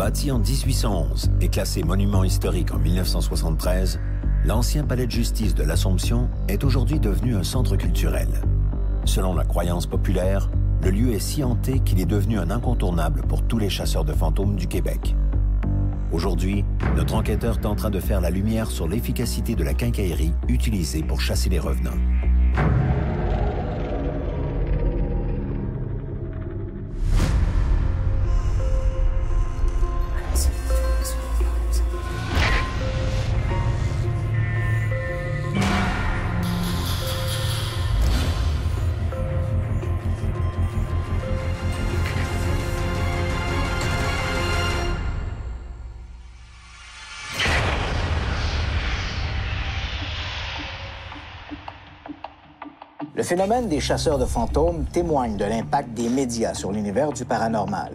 Bâti en 1811 et classé monument historique en 1973, l'ancien palais de justice de l'Assomption est aujourd'hui devenu un centre culturel. Selon la croyance populaire, le lieu est si hanté qu'il est devenu un incontournable pour tous les chasseurs de fantômes du Québec. Aujourd'hui, notre enquêteur tentera de faire la lumière sur l'efficacité de la quincaillerie utilisée pour chasser les revenants. Le phénomène des chasseurs de fantômes témoigne de l'impact des médias sur l'univers du paranormal.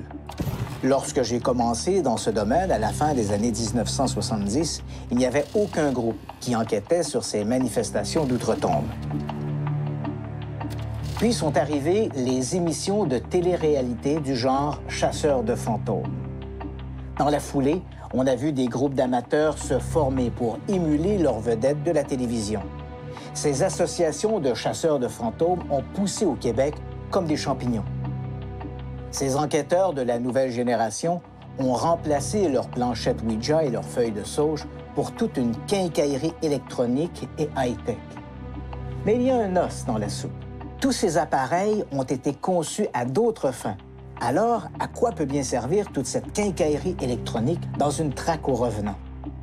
Lorsque j'ai commencé dans ce domaine, à la fin des années 1970, il n'y avait aucun groupe qui enquêtait sur ces manifestations d'outre-tombe. Puis sont arrivées les émissions de télé-réalité du genre chasseurs de fantômes. Dans la foulée, on a vu des groupes d'amateurs se former pour émuler leurs vedettes de la télévision. Ces associations de chasseurs de fantômes ont poussé au Québec comme des champignons. Ces enquêteurs de la nouvelle génération ont remplacé leurs planchettes Ouija et leurs feuilles de sauge pour toute une quincaillerie électronique et high-tech. Mais il y a un os dans la soupe. Tous ces appareils ont été conçus à d'autres fins. Alors, à quoi peut bien servir toute cette quincaillerie électronique dans une traque aux revenants?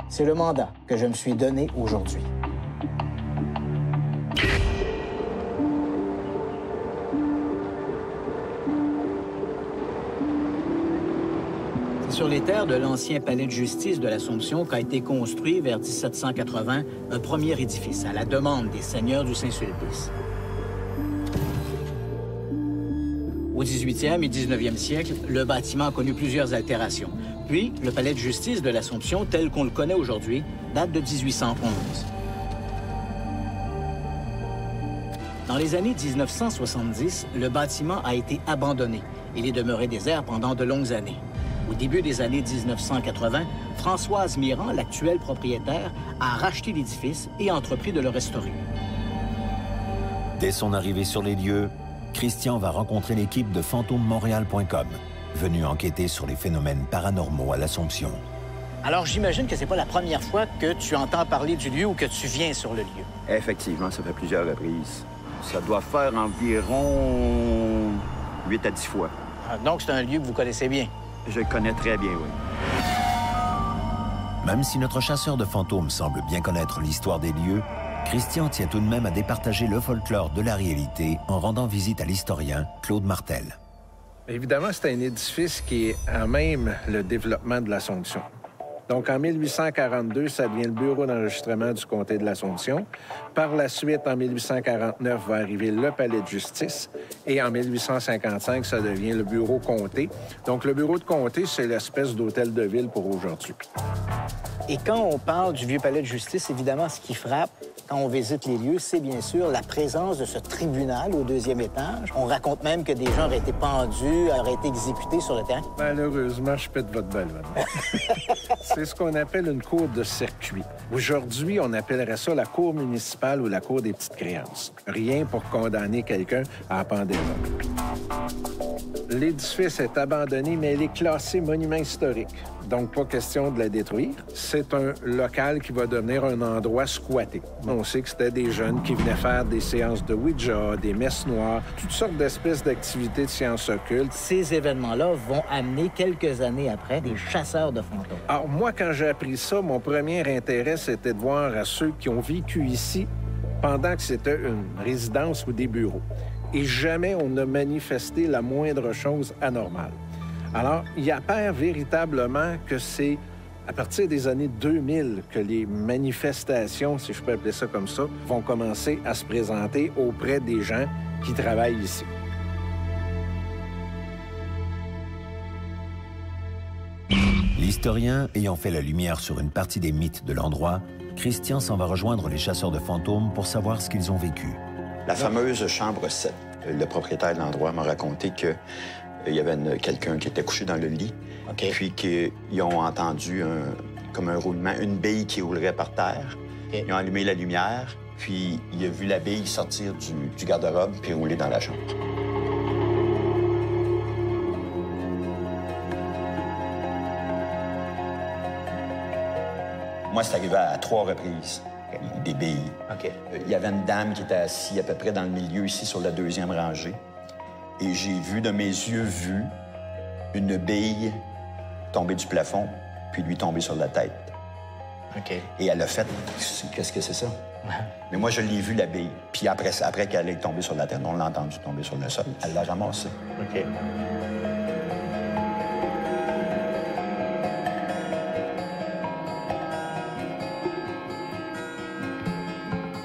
C'est le mandat que je me suis donné aujourd'hui. Sur les terres de l'ancien palais de justice de l'Assomption qu'a été construit vers 1780 un premier édifice à la demande des seigneurs du Saint-Sulpice. Au 18e et 19e siècle, le bâtiment a connu plusieurs altérations. Puis, le palais de justice de l'Assomption, tel qu'on le connaît aujourd'hui, date de 1811. Dans les années 1970, le bâtiment a été abandonné. Il est demeuré désert pendant de longues années. Au début des années 1980, Françoise Mirand, l'actuelle propriétaire, a racheté l'édifice et a entrepris de le restaurer. Dès son arrivée sur les lieux, Christian va rencontrer l'équipe de fantomemontréal.com, venue enquêter sur les phénomènes paranormaux à l'Assomption. Alors, j'imagine que c'est pas la première fois que tu entends parler du lieu ou que tu viens sur le lieu. Effectivement, ça fait plusieurs reprises. Ça doit faire environ 8 à 10 fois. Ah, donc, c'est un lieu que vous connaissez bien. Je le connais très bien, oui. Même si notre chasseur de fantômes semble bien connaître l'histoire des lieux, Christian tient tout de même à départager le folklore de la réalité en rendant visite à l'historien Claude Martel. Évidemment, c'est un édifice qui est à même le développement de l'Assomption. Donc, en 1842, ça devient le bureau d'enregistrement du comté de l'Assomption. Par la suite, en 1849, va arriver le palais de justice. Et en 1855, ça devient le bureau comté. Donc, le bureau de comté, c'est l'espèce d'hôtel de ville pour aujourd'hui. Et quand on parle du vieux palais de justice, évidemment, ce qui frappe quand on visite les lieux, c'est bien sûr la présence de ce tribunal au 2e étage. On raconte même que des gens auraient été pendus, auraient été exécutés sur le terrain. Malheureusement, je pète votre ballon. C'est ce qu'on appelle une cour de circuit. Aujourd'hui, on appellerait ça la cour municipale ou la cour des petites créances. Rien pour condamner quelqu'un à la pendaison. L'édifice est abandonné, mais il est classé monument historique. Donc, pas question de la détruire. C'est un local qui va devenir un endroit squatté. On sait que c'était des jeunes qui venaient faire des séances de Ouija, des messes noires, toutes sortes d'espèces d'activités de sciences occultes. Ces événements-là vont amener, quelques années après, des chasseurs de fantômes. Alors, moi, quand j'ai appris ça, mon premier intérêt, c'était de voir à ceux qui ont vécu ici pendant que c'était une résidence ou des bureaux. Et jamais on n'a manifesté la moindre chose anormale. Alors, il apparaît véritablement que c'est à partir des années 2000 que les manifestations, si je peux appeler ça comme ça, vont commencer à se présenter auprès des gens qui travaillent ici. L'historien ayant fait la lumière sur une partie des mythes de l'endroit, Christian s'en va rejoindre les chasseurs de fantômes pour savoir ce qu'ils ont vécu. La fameuse chambre 7. Le propriétaire de l'endroit m'a raconté que Il y avait quelqu'un qui était couché dans le lit, puis qu'ils ont entendu comme un roulement, une bille qui roulerait par terre. Ils ont allumé la lumière, puis il a vu la bille sortir du garde-robe puis rouler dans la chambre. Moi, c'est arrivé à 3 reprises, des billes. Il y avait une dame qui était assise à peu près dans le milieu, ici, sur la 2e rangée. Et j'ai vu, de mes yeux vus, une bille tomber du plafond, puis lui tomber sur la tête. Et elle a fait, qu'est-ce que c'est ça? Mais moi, je l'ai vu, la bille. Puis après qu'elle est tombée sur la tête, on l'a entendu tomber sur le sol. Elle l'a ramassée.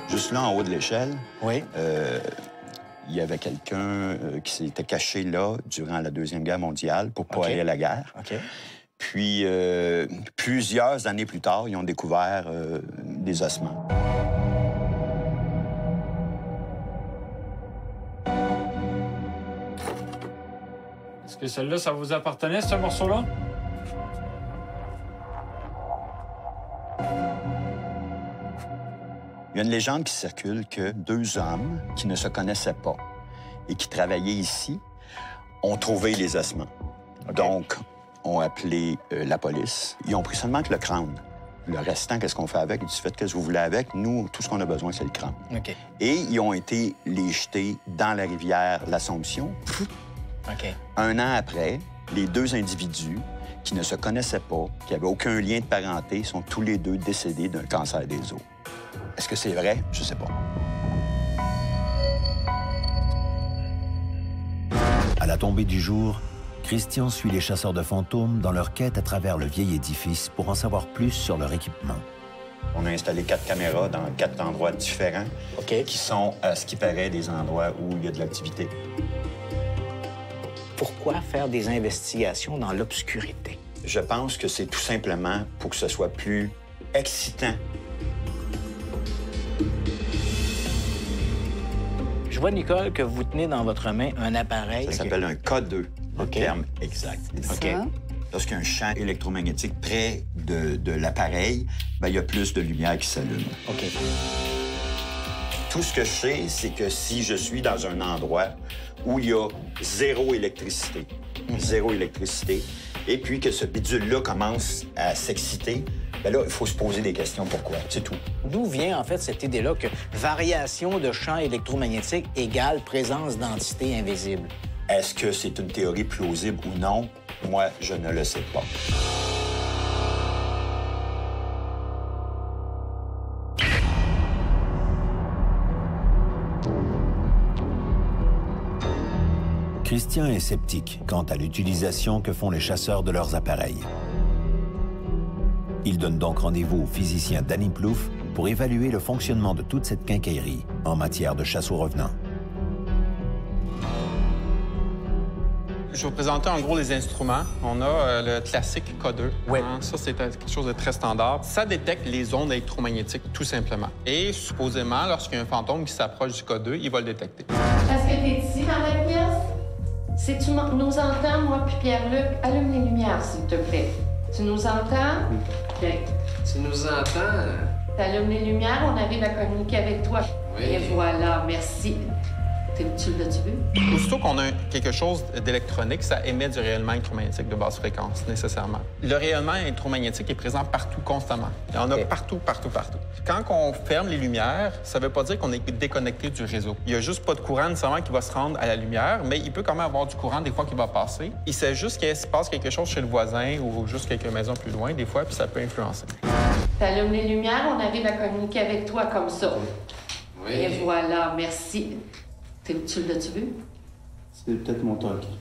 Juste là, en haut de l'échelle, il y avait quelqu'un qui s'était caché là durant la Deuxième Guerre mondiale pour pas aller à la guerre. Puis, plusieurs années plus tard, ils ont découvert des ossements. Est-ce que celle-là, ça vous appartenait, ce morceau-là? Il y a une légende qui circule que 2 hommes qui ne se connaissaient pas et qui travaillaient ici ont trouvé les ossements. Donc, ont appelé la police. Ils ont pris seulement que le crâne. Le restant, qu'est-ce qu'on fait avec? Ils disent, faites ce que vous voulez avec. Nous, tout ce qu'on a besoin, c'est le crâne. Et ils ont été les jeter dans la rivière l'Assomption. 1 an après, les 2 individus qui ne se connaissaient pas, qui n'avaient aucun lien de parenté, sont tous les 2 décédés d'un cancer des os. Est-ce que c'est vrai? Je sais pas. À la tombée du jour, Christian suit les chasseurs de fantômes dans leur quête à travers le vieil édifice pour en savoir plus sur leur équipement. On a installé 4 caméras dans 4 endroits différents qui sont, à ce qui paraît, des endroits où il y a de l'activité. Pourquoi faire des investigations dans l'obscurité? Je pense que c'est tout simplement pour que ce soit plus excitant. Je vois, Nicole, que vous tenez dans votre main un appareil. Ça s'appelle un K2, le terme exact. Lorsqu'il y a un champ électromagnétique près de l'appareil, il y a plus de lumière qui s'allume. Tout ce que je sais, c'est que si je suis dans un endroit où il y a zéro électricité, et puis que ce bidule-là commence à s'exciter, là, il faut se poser des questions. Pourquoi? C'est tout. D'où vient, en fait, cette idée-là que variation de champ électromagnétique égale présence d'entités invisibles? Est-ce que c'est une théorie plausible ou non? Moi, je ne le sais pas. Christian est sceptique quant à l'utilisation que font les chasseurs de leurs appareils. Il donne donc rendez-vous au physicien Danny Plouffe pour évaluer le fonctionnement de toute cette quincaillerie en matière de chasse aux revenants. Je vais vous présenter en gros les instruments. On a le classique K2. Ça, c'est quelque chose de très standard. Ça détecte les ondes électromagnétiques, tout simplement. Et supposément, lorsqu'il y a un fantôme qui s'approche du K2, il va le détecter. Est-ce que tu es ici dans la pièce? Si tu nous entends, moi puis Pierre-Luc, allume les lumières, s'il te plaît. Tu nous entends? OK. Tu nous entends? T'allumes les lumières, on arrive à communiquer avec toi. Oui. Et voilà, merci. Tu l'as-tu vu? Aussitôt qu'on a quelque chose d'électronique, ça émet du rayonnement électromagnétique de basse fréquence, nécessairement. Le rayonnement électromagnétique est présent partout, constamment. Il y en a partout. Quand on ferme les lumières, ça ne veut pas dire qu'on est déconnecté du réseau. Il n'y a juste pas de courant nécessairement qui va se rendre à la lumière, mais il peut quand même avoir du courant des fois qui va passer. Il sait juste qu'il se passe quelque chose chez le voisin ou juste quelques maisons plus loin, des fois, puis ça peut influencer. T'allumes les lumières, on arrive à communiquer avec toi comme ça. Oui. Et voilà, merci. Tu l'as-tu vu? C'est peut-être mon talkie.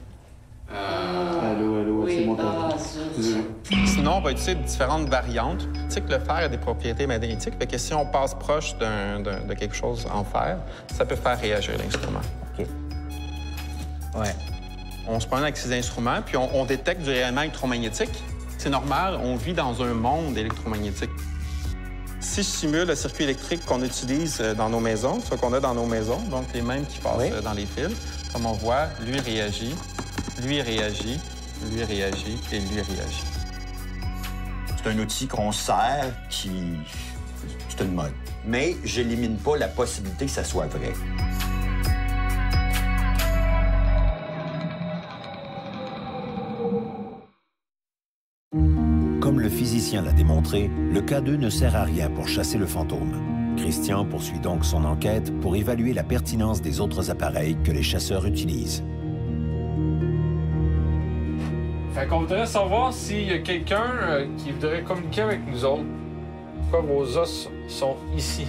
Allô, oui. C'est mon talkie. Sinon, on va utiliser différentes variantes. Tu sais que le fer a des propriétés magnétiques, fait que si on passe proche de quelque chose en fer, ça peut faire réagir l'instrument. On se promène avec ces instruments, puis on détecte du rayonnement électromagnétique. C'est normal, on vit dans un monde électromagnétique. Si je simule le circuit électrique qu'on utilise dans nos maisons, ce qu'on a dans nos maisons, donc les mêmes qui passent dans les fils, comme on voit, lui réagit lui réagit, lui réagit et lui réagit. C'est un outil qu'on sert qui... C'est une mode. Mais j'élimine pas la possibilité que ça soit vrai. Comme le physicien l'a démontré, le K2 ne sert à rien pour chasser le fantôme. Christian poursuit donc son enquête pour évaluer la pertinence des autres appareils que les chasseurs utilisent. Fait qu'on voudrait savoir s'il y a quelqu'un qui voudrait communiquer avec nous autres. Pourquoi vos os sont ici?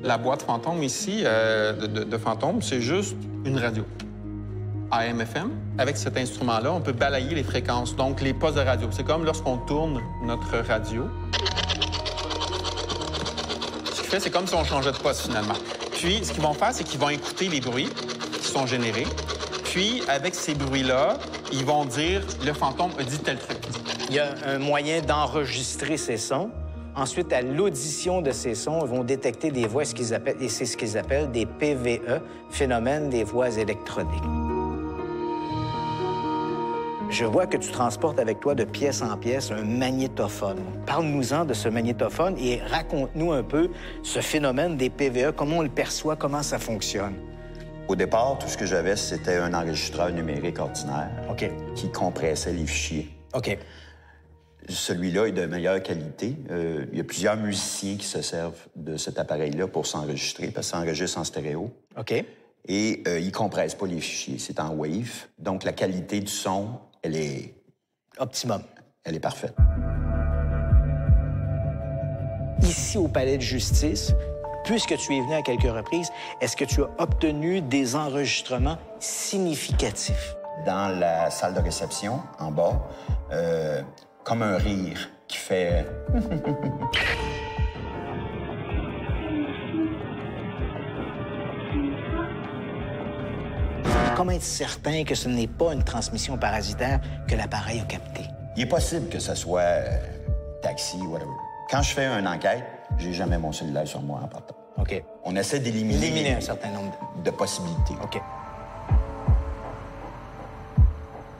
La boîte fantôme ici, de fantôme, c'est juste une radio. AM/FM. Avec cet instrument-là, on peut balayer les fréquences, donc les postes de radio. C'est comme lorsqu'on tourne notre radio. Ce qu'il fait, c'est comme si on changeait de poste, finalement. Puis, ce qu'ils vont faire, c'est qu'ils vont écouter les bruits qui sont générés. Puis, avec ces bruits-là, ils vont dire « le fantôme a dit tel truc ». Il y a un moyen d'enregistrer ces sons. Ensuite, à l'audition de ces sons, ils vont détecter des voix, et c'est ce qu'ils appellent des PVE, phénomènes des voix électroniques. Je vois que tu transportes avec toi de pièce en pièce un magnétophone. Parle-nous-en de ce magnétophone et raconte-nous un peu ce phénomène des PVE, comment on le perçoit, comment ça fonctionne. Au départ, tout ce que j'avais, c'était un enregistreur numérique ordinaire qui compressait les fichiers. OK. Celui-là est de meilleure qualité. Il y a plusieurs musiciens qui se servent de cet appareil-là pour s'enregistrer, parce que ça enregistre en stéréo. OK. Et il ne compresse pas les fichiers, c'est en wave. Donc, la qualité du son, elle est... Optimum. Elle est parfaite. Ici, au Palais de justice, puisque tu es venu à quelques reprises, est-ce que tu as obtenu des enregistrements significatifs? Dans la salle de réception, en bas, comme un rire qui fait... Comment être certain que ce n'est pas une transmission parasitaire que l'appareil a captée? Il est possible que ce soit taxi, whatever. Quand je fais une enquête, j'ai jamais mon cellulaire sur moi en partant. OK. On essaie d'éliminer un certain nombre de possibilités. OK.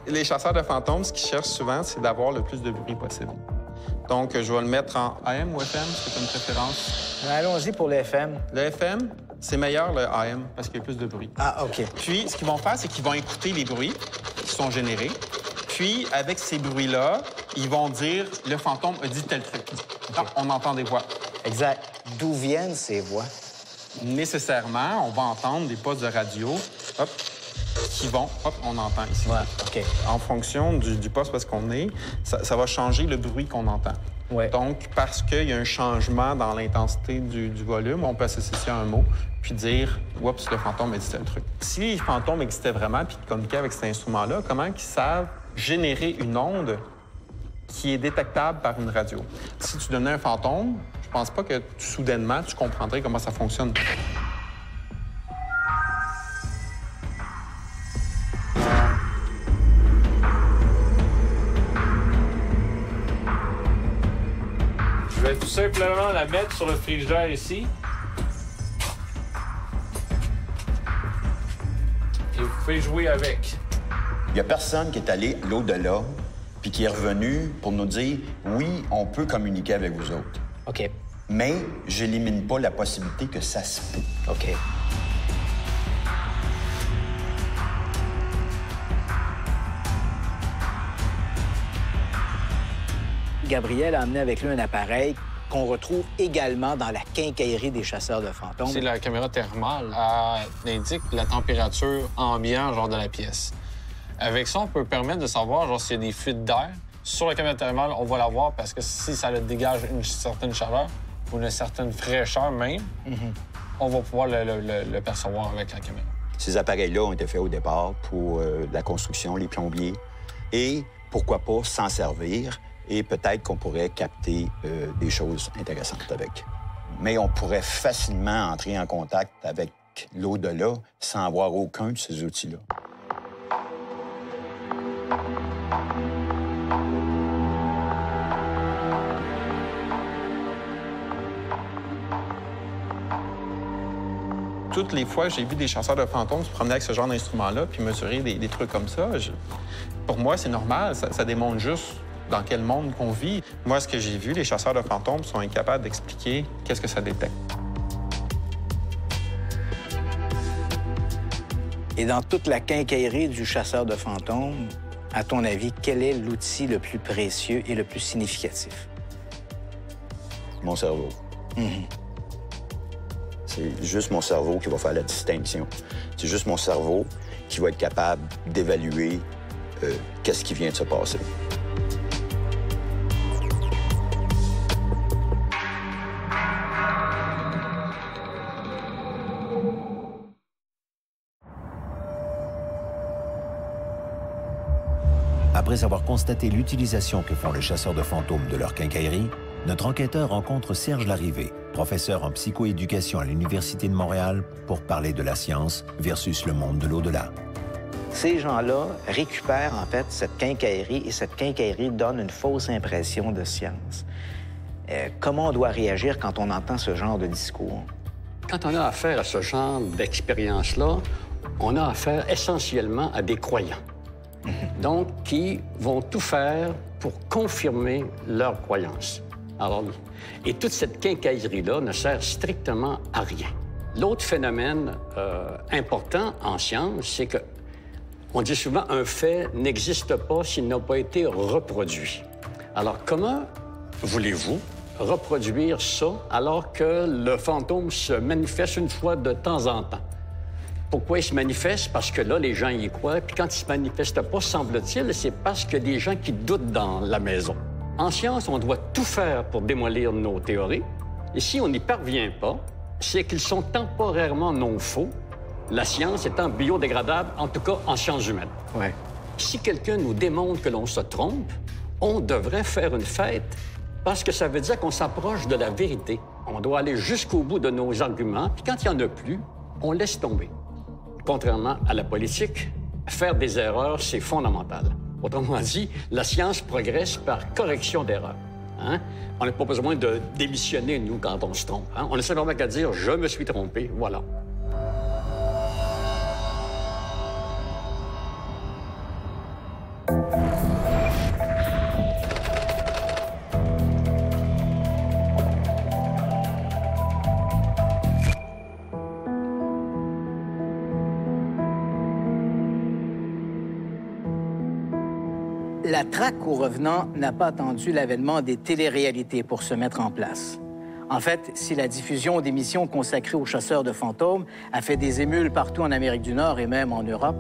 Les chasseurs de fantômes, ce qu'ils cherchent souvent, c'est d'avoir le plus de bruit possible. Donc, je vais le mettre en AM ou FM, c'est une préférence. Allons-y pour le FM. Le FM, c'est meilleur le AM parce qu'il y a plus de bruit. Ah, OK. Puis, ce qu'ils vont faire, c'est qu'ils vont écouter les bruits qui sont générés. Puis, avec ces bruits-là, ils vont dire « le fantôme a dit tel truc ». Ah, on entend des voix. Exact. D'où viennent ces voix? Nécessairement, on va entendre des postes de radio, hop, qui vont... Hop, on entend ici. Ouais, OK. En fonction du poste où est-ce qu'on est, ça va changer le bruit qu'on entend. Ouais. Donc, parce qu'il y a un changement dans l'intensité du volume, on peut associer à un mot puis dire « oups, le fantôme a dit tel truc ». Si les fantômes existaient vraiment puis qu'ils communiquaient avec cet instrument-là, comment ils savent générer une onde qui est détectable par une radio? Si tu donnais un fantôme, je pense pas que soudainement, tu comprendrais comment ça fonctionne. Je vais tout simplement la mettre sur le frigidaire ici. Et vous pouvez jouer avec. Il n'y a personne qui est allé l'au-delà puis qui est revenu pour nous dire « oui, on peut communiquer avec vous autres ». OK. Mais j'élimine pas la possibilité que ça se peut. OK. Gabriel a amené avec lui un appareil qu'on retrouve également dans la quincaillerie des chasseurs de fantômes. C'est la caméra thermale. Elle indique la température ambiante genre de la pièce. Avec ça, on peut permettre de savoir genre s'il y a des fuites d'air. Sur la caméra thermale, on va la voir parce que si ça dégage une certaine chaleur ou une certaine fraîcheur même, on va pouvoir le percevoir avec la caméra. Ces appareils-là ont été faits au départ pour la construction, les plombiers, et pourquoi pas s'en servir, et peut-être qu'on pourrait capter des choses intéressantes avec. Mais on pourrait facilement entrer en contact avec l'au-delà sans avoir aucun de ces outils-là. toutes les fois que j'ai vu des chasseurs de fantômes se promener avec ce genre d'instrument-là puis mesurer des trucs comme ça, pour moi, c'est normal. Ça démontre juste dans quel monde qu'on vit. Moi, ce que j'ai vu, les chasseurs de fantômes sont incapables d'expliquer qu'est-ce que ça détecte. Et dans toute la quincaillerie du chasseur de fantômes, à ton avis, quel est l'outil le plus précieux et le plus significatif? Mon cerveau. C'est juste mon cerveau qui va faire la distinction. C'est juste mon cerveau qui va être capable d'évaluer qu'est-ce qui vient de se passer. Après avoir constaté l'utilisation que font les chasseurs de fantômes de leur quincaillerie, notre enquêteur rencontre Serge Larrivé, professeur en psychoéducation à l'Université de Montréal, pour parler de la science versus le monde de l'au-delà. Ces gens-là récupèrent en fait cette quincaillerie et cette quincaillerie donne une fausse impression de science. Comment on doit réagir quand on entend ce genre de discours? Quand on a affaire à ce genre d'expérience-là, on a affaire essentiellement à des croyants. Donc, qui vont tout faire pour confirmer leurs croyances. Alors, et toute cette quincaillerie-là ne sert strictement à rien. L'autre phénomène important en science, c'est que on dit souvent un fait n'existe pas s'il n'a pas été reproduit. Alors, comment voulez-vous reproduire ça alors que le fantôme se manifeste une fois de temps en temps? Pourquoi il se manifeste? Parce que là, les gens y croient. Puis quand il se manifeste pas, semble-t-il, c'est parce qu'il y a des gens qui doutent dans la maison. En science, on doit tout faire pour démolir nos théories. Et si on n'y parvient pas, c'est qu'ils sont temporairement non faux, la science étant biodégradable, en tout cas en sciences humaines. Ouais. Si quelqu'un nous démontre que l'on se trompe, on devrait faire une fête parce que ça veut dire qu'on s'approche de la vérité. On doit aller jusqu'au bout de nos arguments, puis quand il n'y en a plus, on laisse tomber. Contrairement à la politique, faire des erreurs, c'est fondamental. Autrement dit, la science progresse par correction d'erreurs. Hein? On n'a pas besoin de démissionner, nous, quand on se trompe. Hein? On a simplement qu'à dire « je me suis trompé », voilà. La traque aux revenants n'a pas attendu l'avènement des téléréalités pour se mettre en place. En fait, si la diffusion d'émissions consacrées aux chasseurs de fantômes a fait des émules partout en Amérique du Nord et même en Europe,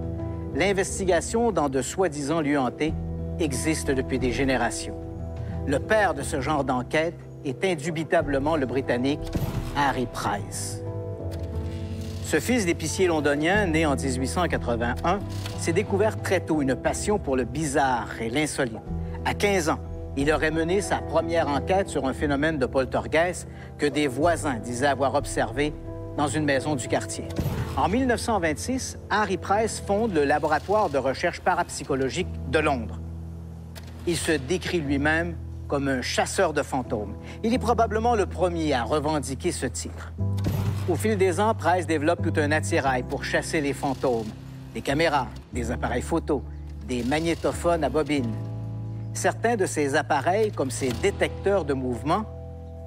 l'investigation dans de soi-disant lieux hantés existe depuis des générations. Le père de ce genre d'enquête est indubitablement le Britannique Harry Price. Ce fils d'épicier londonien, né en 1881, s'est découvert très tôt une passion pour le bizarre et l'insolite. À 15 ans, il aurait mené sa première enquête sur un phénomène de poltergeist que des voisins disaient avoir observé dans une maison du quartier. En 1926, Harry Price fonde le laboratoire de recherche parapsychologique de Londres. Il se décrit lui-même comme un chasseur de fantômes. Il est probablement le premier à revendiquer ce titre. Au fil des ans, Price développe tout un attirail pour chasser les fantômes. Des caméras, des appareils photos, des magnétophones à bobines. Certains de ces appareils, comme ces détecteurs de mouvement,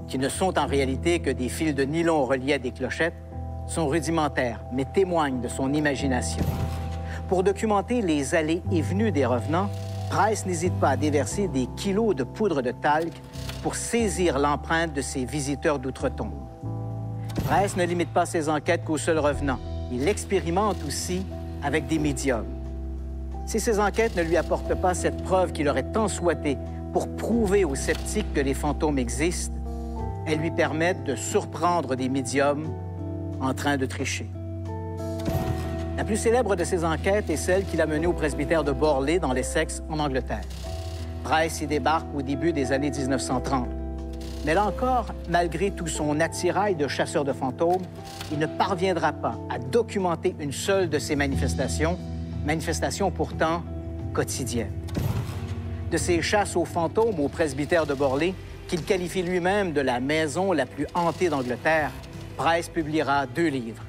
qui ne sont en réalité que des fils de nylon reliés à des clochettes, sont rudimentaires, mais témoignent de son imagination. Pour documenter les allées et venues des revenants, Price n'hésite pas à déverser des kilos de poudre de talc pour saisir l'empreinte de ses visiteurs d'outre-tombe. Price ne limite pas ses enquêtes qu'aux seuls revenants. Il expérimente aussi avec des médiums. Si ces enquêtes ne lui apportent pas cette preuve qu'il aurait tant souhaité pour prouver aux sceptiques que les fantômes existent, elles lui permettent de surprendre des médiums en train de tricher. La plus célèbre de ces enquêtes est celle qu'il a menée au presbytère de Borley, dans l'Essex, en Angleterre. Price y débarque au début des années 1930. Mais là encore, malgré tout son attirail de chasseur de fantômes, il ne parviendra pas à documenter une seule de ces manifestations pourtant quotidiennes. De ces chasses aux fantômes au presbytère de Borley, qu'il qualifie lui-même de la maison la plus hantée d'Angleterre, Price publiera 2 livres.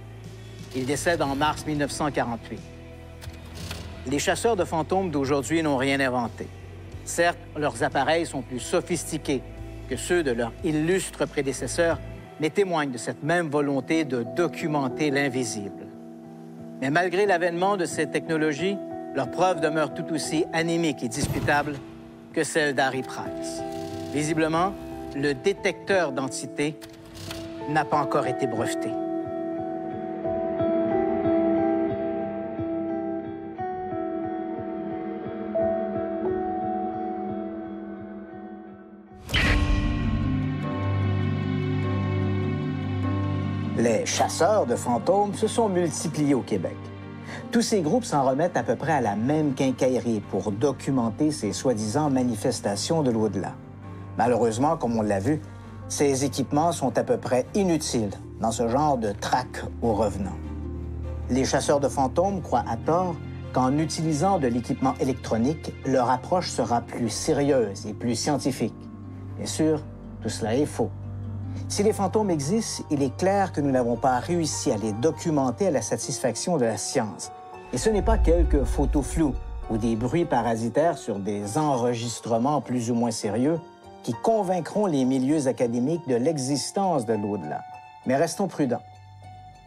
Il décède en mars 1948. Les chasseurs de fantômes d'aujourd'hui n'ont rien inventé. Certes, leurs appareils sont plus sophistiqués que ceux de leurs illustres prédécesseurs, mais témoignent de cette même volonté de documenter l'invisible. Mais malgré l'avènement de ces technologies, leur preuve demeure tout aussi anémique et discutable que celle d'Harry Price. Visiblement, le détecteur d'entités n'a pas encore été breveté. Les chasseurs de fantômes se sont multipliés au Québec. Tous ces groupes s'en remettent à peu près à la même quincaillerie pour documenter ces soi-disant manifestations de l'au-delà. Malheureusement, comme on l'a vu, ces équipements sont à peu près inutiles dans ce genre de traque aux revenants. Les chasseurs de fantômes croient à tort qu'en utilisant de l'équipement électronique, leur approche sera plus sérieuse et plus scientifique. Bien sûr, tout cela est faux. Si les fantômes existent, il est clair que nous n'avons pas réussi à les documenter à la satisfaction de la science. Et ce n'est pas quelques photos floues ou des bruits parasitaires sur des enregistrements plus ou moins sérieux qui convaincront les milieux académiques de l'existence de l'au-delà. Mais restons prudents.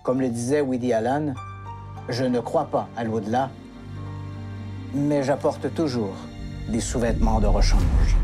Comme le disait Woody Allen, « Je ne crois pas à l'au-delà, mais j'apporte toujours des sous-vêtements de rechange. »